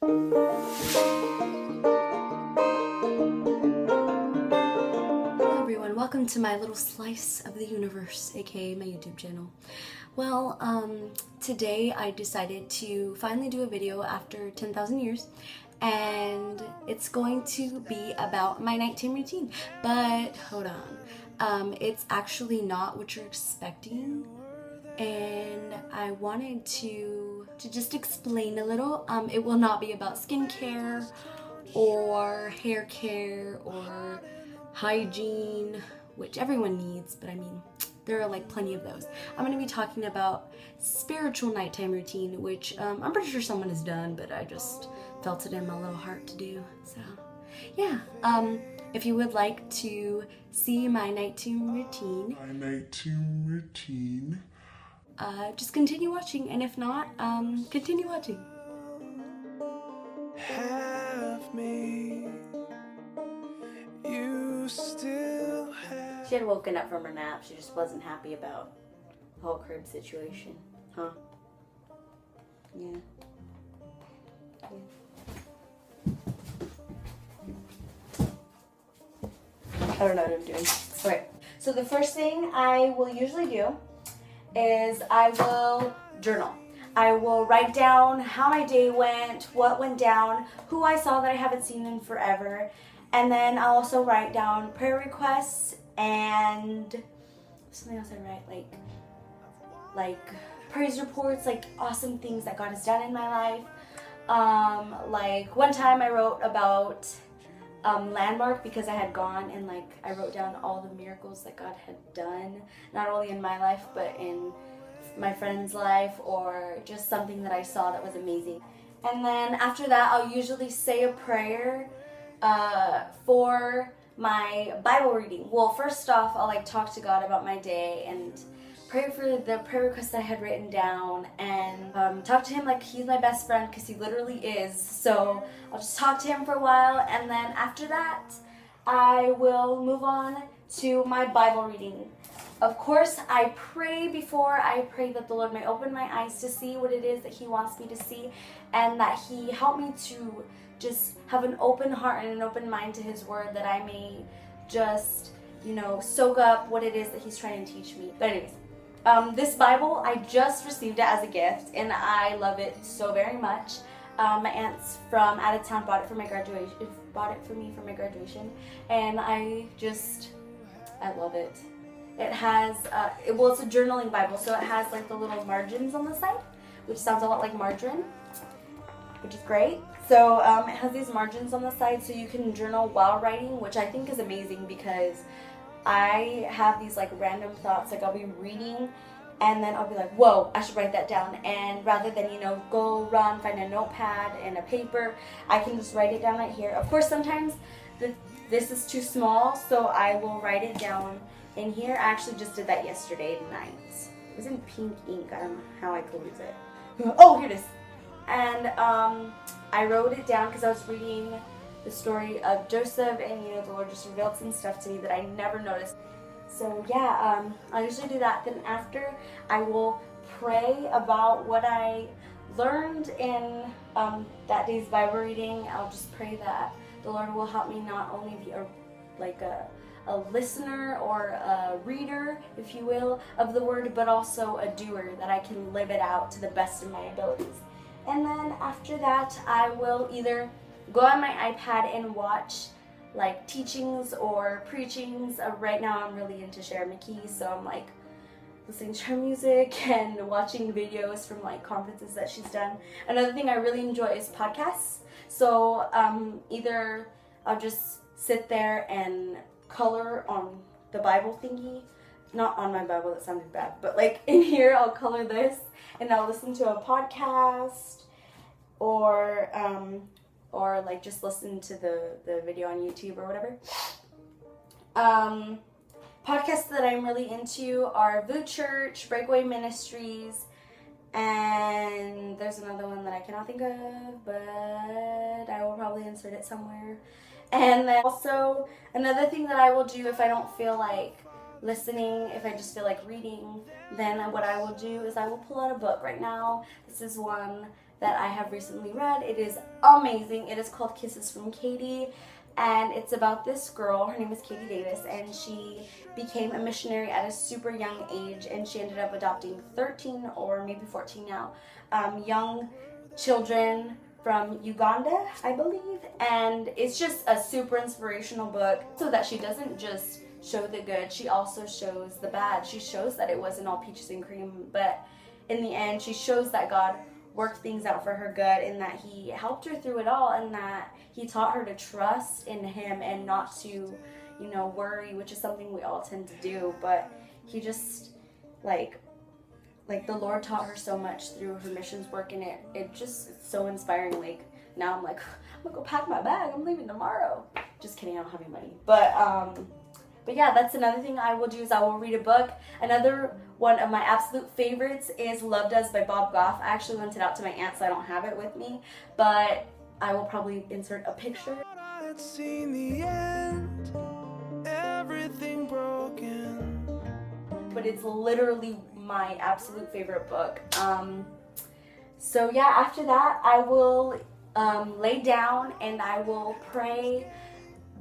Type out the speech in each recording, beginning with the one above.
Hello everyone, welcome to my little slice of the universe, aka my YouTube channel. Well, today I decided to finally do a video after 10,000 years, and it's going to be about my nighttime routine. But hold on, it's actually not what you're expecting, and I wanted to just explain a little. It will not be about skincare or hair care or hygiene, which everyone needs, but I mean, there are like plenty of those. I'm going to be talking about spiritual nighttime routine, which I'm pretty sure someone has done, but I just felt it in my little heart to do. So yeah, if you would like to see my nighttime routine, just continue watching, and if not, continue watching. She had woken up from her nap. She just wasn't happy about the whole crib situation. Huh? Yeah. I don't know what I'm doing. Okay. So the first thing I will usually do is I will journal. I will write down how my day went, what went down, who I saw that I haven't seen in forever, and then I'll also write down prayer requests and something else I write, like praise reports, like awesome things that God has done in my life. Like one time I wrote about Landmark, because I had gone and like I wrote down all the miracles that God had done, not only in my life but in my friend's life, or just something that I saw that was amazing. And then after that, I'll usually say a prayer for my Bible reading. Well, first off, I'll like talk to God about my day and pray for the prayer requests that I had written down, and talk to him like he's my best friend, because he literally is. So I'll just talk to him for a while, and then after that I will move on to my Bible reading. Of course, I pray before. I pray that the Lord may open my eyes to see what it is that he wants me to see, and that he help me to just have an open heart and an open mind to his word, that I may just, soak up what it is that he's trying to teach me. But anyways, this Bible, I just received it as a gift, and I love it so very much. My aunts from out of town bought it for me for my graduation, and I love it. It has, it's a journaling Bible, so it has like the little margins on the side, which sounds a lot like margarine, which is great. So it has these margins on the side so you can journal while writing, which I think is amazing, because I have these like random thoughts, like I'll be reading and then I'll be like, whoa, I should write that down. And rather than, go run, find a notepad and a paper, I can just write it down right here. Of course, sometimes this is too small, so I will write it down in here. I actually just did that yesterday night. It was in pink ink. I don't know how I could lose it. Oh, here it is. And I wrote it down because I was reading the story of Joseph, and the Lord just revealed some stuff to me that I never noticed. So yeah, I usually do that. Then after, I will pray about what I learned in that day's Bible reading. I'll just pray that the Lord will help me not only be a listener or a reader, if you will, of the word, but also a doer, that I can live it out to the best of my abilities. And then after that, I will either go on my iPad and watch like teachings or preachings. Right now I'm really into Sharon McKee, so I'm like listening to her music and watching videos from like conferences that she's done. Another thing I really enjoy is podcasts. So either I'll just sit there and color on the Bible thingy, not on my Bible, that sounded bad, but like in here I'll color this and I'll listen to a podcast, or like just listen to the video on YouTube or whatever. Podcasts that I'm really into are Voo Church, Breakaway Ministries, and there's another one that I cannot think of, but I will probably insert it somewhere. And then also another thing that I will do if I don't feel like listening, if I just feel like reading, then what I will do is I will pull out a book. Right now, this is one that I have recently read. It is amazing. It is called Kisses from Katie, and it's about this girl. Her name is Katie Davis, and she became a missionary at a super young age, and she ended up adopting 13 or maybe 14 now young children from Uganda, I believe. And it's just a super inspirational book, so that she doesn't just show the good, she also shows the bad. She shows that it wasn't all peaches and cream, but in the end she shows that God worked things out for her good, and that he helped her through it all, and that he taught her to trust in him and not to, you know, worry, which is something we all tend to do. But he just like the Lord taught her so much through her missions work, and it's so inspiring. Like, now I'm like, I'm gonna go pack my bag, I'm leaving tomorrow. Just kidding, I don't have any money. But yeah, that's another thing I will do, is I will read a book. Another one of my absolute favorites is Love Does by Bob Goff. I actually lent it out to my aunt, so I don't have it with me, but I will probably insert a picture. I'd seen the end, everything broken. But it's literally my absolute favorite book. So yeah, after that I will lay down and I will pray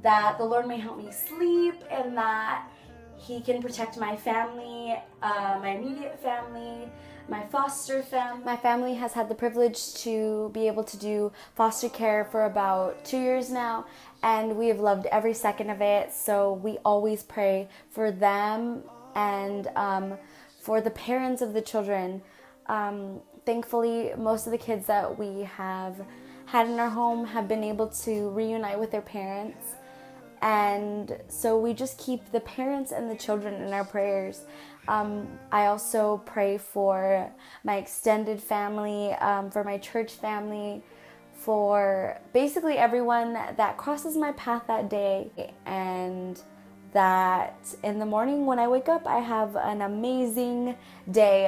that the Lord may help me sleep, and that he can protect my family, my immediate family, my foster family. My family has had the privilege to be able to do foster care for about 2 years now, and we have loved every second of it. So we always pray for them and for the parents of the children. Thankfully, most of the kids that we have had in our home have been able to reunite with their parents. And so we just keep the parents and the children in our prayers. I also pray for my extended family, for my church family, for basically everyone that crosses my path that day, and that in the morning when I wake up I have an amazing day,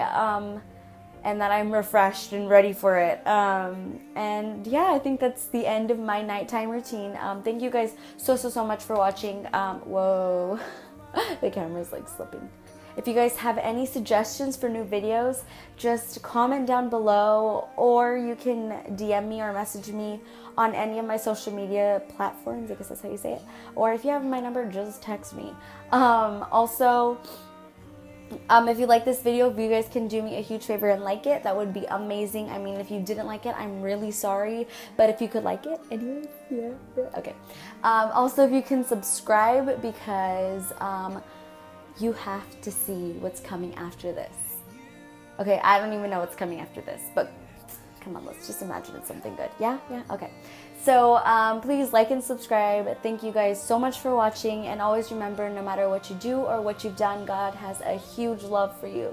and that I'm refreshed and ready for it. And yeah, I think that's the end of my nighttime routine. Thank you guys so much for watching. Whoa, the camera's like slipping. If you guys have any suggestions for new videos, just comment down below, or you can DM me or message me on any of my social media platforms. I guess that's how you say it. Or if you have my number, just text me. Also, if you like this video, if you guys can do me a huge favor and like it, that would be amazing. I mean, if you didn't like it, I'm really sorry, but if you could like it anyways, yeah. Okay. Also, if you can subscribe, because you have to see what's coming after this. Okay, I don't even know what's coming after this, but come on, let's just imagine it's something good. Yeah, okay. So please like and subscribe. Thank you guys so much for watching, and always remember, no matter what you do or what you've done, God has a huge love for you.